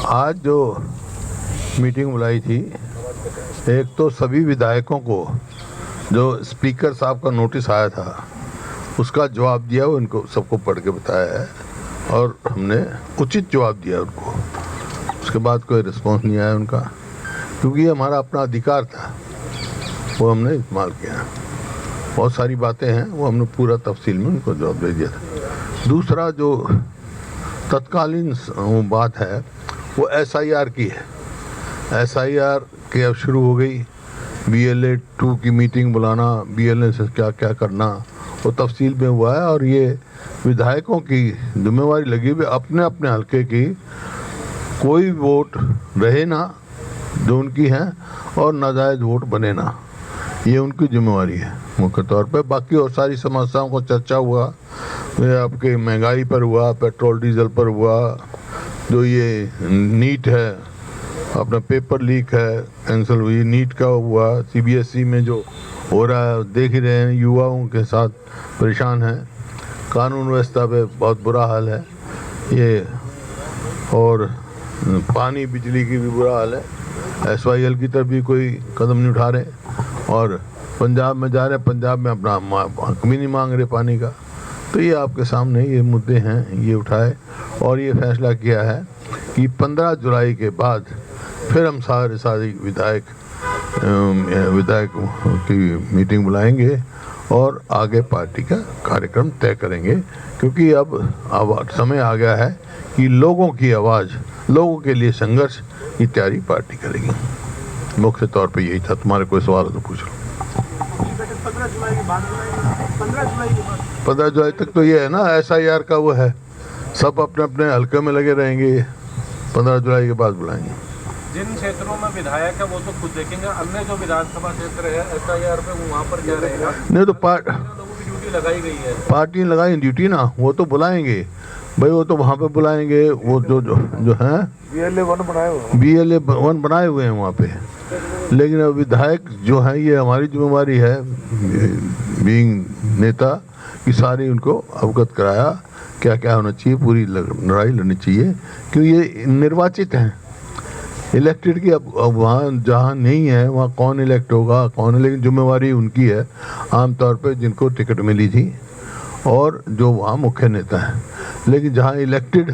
आज जो मीटिंग बुलाई थी, एक तो सभी विधायकों को जो स्पीकर साहब का नोटिस आया था उसका जवाब दिया, उनको सबको पढ़ के बताया है और हमने उचित जवाब दिया उनको। उसके बाद कोई रिस्पॉन्स नहीं आया उनका, क्योंकि ये हमारा अपना अधिकार था, वो हमने इस्तेमाल किया। बहुत सारी बातें हैं, वो हमने पूरा तफसील में उनको जवाब दे दिया था। दूसरा जो तत्कालीन बात है वो SIR की है। SIR के अब शुरू हो गई, BLA 2 की मीटिंग बुलाना, BLA से क्या क्या करना, वो तफसील में हुआ है। और ये विधायकों की जिम्मेवारी लगी हुई अपने अपने हल्के की कोई वोट रहे ना जो उनकी है और नाजायज़ वोट बने ना, ये उनकी जिम्मेवारी है मुख्य तौर पे। बाकी और सारी समस्याओं को चर्चा हुआ, ये आपके महंगाई पर हुआ, पेट्रोल डीजल पर हुआ, जो ये नीट है, अपना पेपर लीक है कैंसिल हुई, नीट का हुआ, CBSE में जो हो रहा है देख ही रहे हैं, युवाओं के साथ परेशान है, कानून व्यवस्था पे बहुत बुरा हाल है ये, और पानी बिजली की भी बुरा हाल है। SYL की तरफ भी कोई कदम नहीं उठा रहे और पंजाब में जा रहे हैं, पंजाब में अपना हक भी नहीं मांग रहे पानी का। तो ये आपके सामने ये मुद्दे हैं, ये उठाए और ये फैसला किया है कि 15 जुलाई के बाद फिर हम सारे विधायक की मीटिंग बुलाएंगे और आगे पार्टी का कार्यक्रम तय करेंगे, क्योंकि अब समय आ गया है कि लोगों की आवाज़, लोगों के लिए संघर्ष की तैयारी पार्टी करेगी। मुख्य तौर पे यही था। तुम्हारे कोई सवाल हो तो पूछ लो। 15 जुलाई तक तो ये है ना, SIR का वो है, सब अपने अपने हल्के में लगे रहेंगे। 15 जुलाई के बाद बुलाएंगे। जिन क्षेत्रों में विधायक है वो तो खुद देखेंगे, अन्य जो विधानसभा क्षेत्र है SIR पे वहाँ पर क्या रहेगा? नहीं तो लोगों की ड्यूटी लगाई गई है, पार्टी ने लगाई ड्यूटी ना, वो तो बुलाएंगे भाई, वो तो वहाँ पे बुलाएंगे। वो जो हैं BLA 1 बनाए हुए हैं वहाँ पे, लेकिन अब विधायक जो है ये हमारी जिम्मेवारी है बीइंग नेता कि सारी उनको अवगत कराया क्या क्या होना चाहिए, पूरी लड़ाई लड़नी चाहिए, क्योंकि ये निर्वाचित हैं, इलेक्टेड की। अब वहाँ जहाँ नहीं है वहाँ कौन इलेक्ट होगा कौन है, लेकिन जिम्मेवारी उनकी है आमतौर पे जिनको टिकट मिली थी और जो वहाँ मुख्य नेता हैं। लेकिन जहाँ इलेक्टेड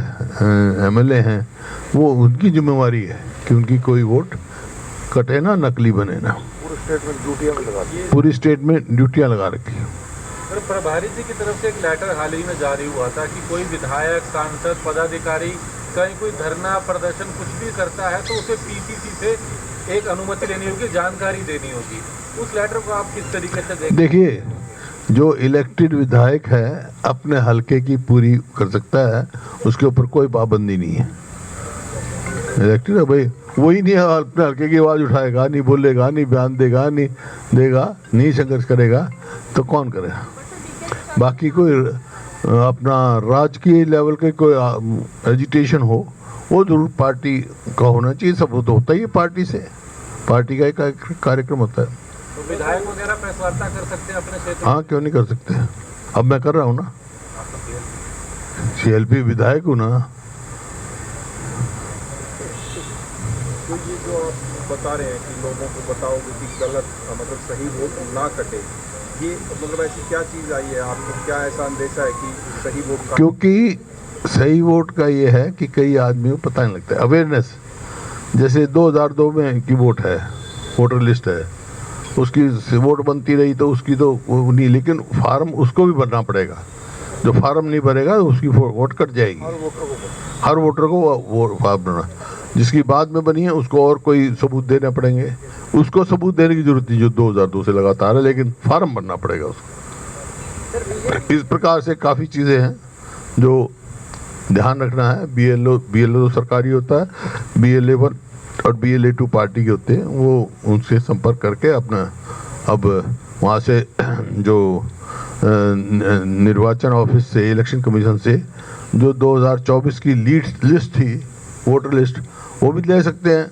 MLA हैं वो उनकी जिम्मेवारी है कि उनकी कोई वोट कटे ना, नकली बने ना। पूरी स्टेट में ड्यूटियाँ लगा रखी है। प्रभारी जी की तरफ से एक लेटर हाल ही में जारी हुआ था कि कोई विधायक, सांसद, पदाधिकारी कहीं कोई धरना प्रदर्शन कुछ भी करता है तो उसे PCC से एक अनुमति लेनी होगी, जानकारी देनी होगी। उस लेटर को आप किस तरीके से देखिए, जो इलेक्टेड विधायक है अपने हल्के की पूरी कर सकता है, उसके ऊपर कोई पाबंदी नहीं है। इलेक्टेड है भाई, वही नहीं अपने हल्के की आवाज़ उठाएगा, नहीं बोलेगा, नहीं बयान देगा, नहीं देगा, नहीं संघर्ष करेगा तो कौन करेगा? बाकी कोई अपना राजकीय लेवल के कोई एजिटेशन हो वो जरूर पार्टी का होना चाहिए, सब तो होता ही है पार्टी से, पार्टी का एक कार्यक्रम होता है। तो विधायक वगैरह प्रेस वार्ता कर सकते हैं अपने क्षेत्र? हाँ, क्यों नहीं कर सकते? अब मैं कर रहा हूँ ना, CLP विधायक हूँ ना। तो ये जो आप बता रहे हैं कि लोगों को बताओगे कि गलत मतलब सही वोट ना कटे, ये मतलब ऐसी क्या चीज़ आई है आपको, क्या ऐसा अंदेशा है कि सही वोट का? क्योंकि सही वोट का ये है कि कई आदमियों को पता नहीं लगता है, अवेयरनेस। जैसे 2002 में की वोट है, वोटर लिस्ट है, उसकी वोट बनती रही तो उसकी तो नहीं, लेकिन फार्म उसको भी भरना पड़ेगा। जो फार्म नहीं भरेगा उसकी वोट कट जाएगी। हर वोटर को वो फार्म भरना, जिसकी बाद में बनी है उसको और कोई सबूत देने पड़ेंगे, उसको सबूत देने की जरूरत नहीं जो 2002 से लगातार है, लेकिन फार्म भरना पड़ेगा उसको। इस प्रकार से काफ़ी चीज़ें हैं जो ध्यान रखना है। BLO तो सरकारी होता है, BLA 1 और BLA 2 पार्टी के होते हैं, वो उनसे संपर्क करके अपना अब वहाँ से जो निर्वाचन ऑफिस से, इलेक्शन कमीशन से जो 2024 की लिस्ट थी, वोटर लिस्ट, वो भी ले सकते हैं,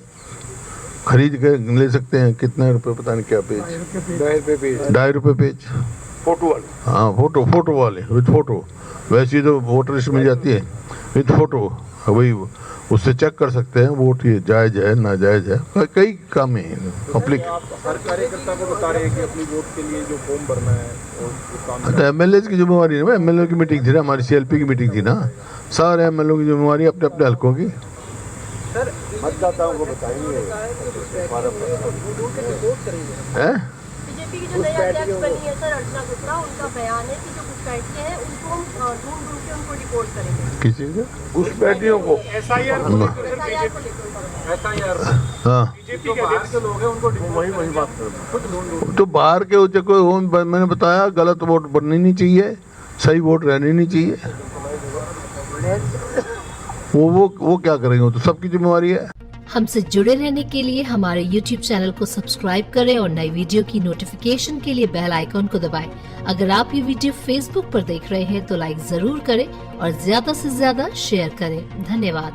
खरीद के ले सकते हैं। कितने रुपए पता नहीं क्या पेज, ₹2.5 पेज, फोटो वाले। हाँ, फोटो वाले विद फोटो। वैसे ही तो वोटर लिस्ट मिल जाती है विद फोटो, वही उससे चेक कर सकते हैं वोट ये जायज है नाजायज है। कई काम है पब्लिक। आप हर कार्यकर्ता को बता रहे हैं कि अपनी वोट के लिए जो फॉर्म भरना है और वो काम तो एमएलए की जिम्मेवारी है। एमएलए की मीटिंग थी ना, हमारी सीएलपी की मीटिंग थी ना, सारे एमएलए की जिम्मेवारी अपने अपने हल्कों की। मतदाताओं को बताएंगे। हैं? बीजेपी की जो नई अध्यक्ष बनी है सर अर्चना गुप्ता, उनका बयान है कि जो घुसपैठिए हैं उनको हम ढूंढ ढूंढ के उनको रिपोर्ट करेंगे। किसी को? घुसपैठियों को एसआईआर को लेकर SIR को लेकर एसआईआर हाँ, बीजेपी के बाहर के लोग हैं उनको वही बात कर रहे हैं। खुद ढूंढ ढूंढ तो बाहर के होते कोई मैंने बताया गलत वोट बननी नहीं चाहिए, सही वोट रहनी नहीं चाहिए। वो क्या करेंगे? वो तो सबकी जिम्मेवारी है। हमसे जुड़े रहने के लिए हमारे YouTube चैनल को सब्सक्राइब करें और नई वीडियो की नोटिफिकेशन के लिए बेल आइकॉन को दबाएं। अगर आप ये वीडियो Facebook पर देख रहे हैं तो लाइक जरूर करें और ज्यादा से ज्यादा शेयर करें। धन्यवाद।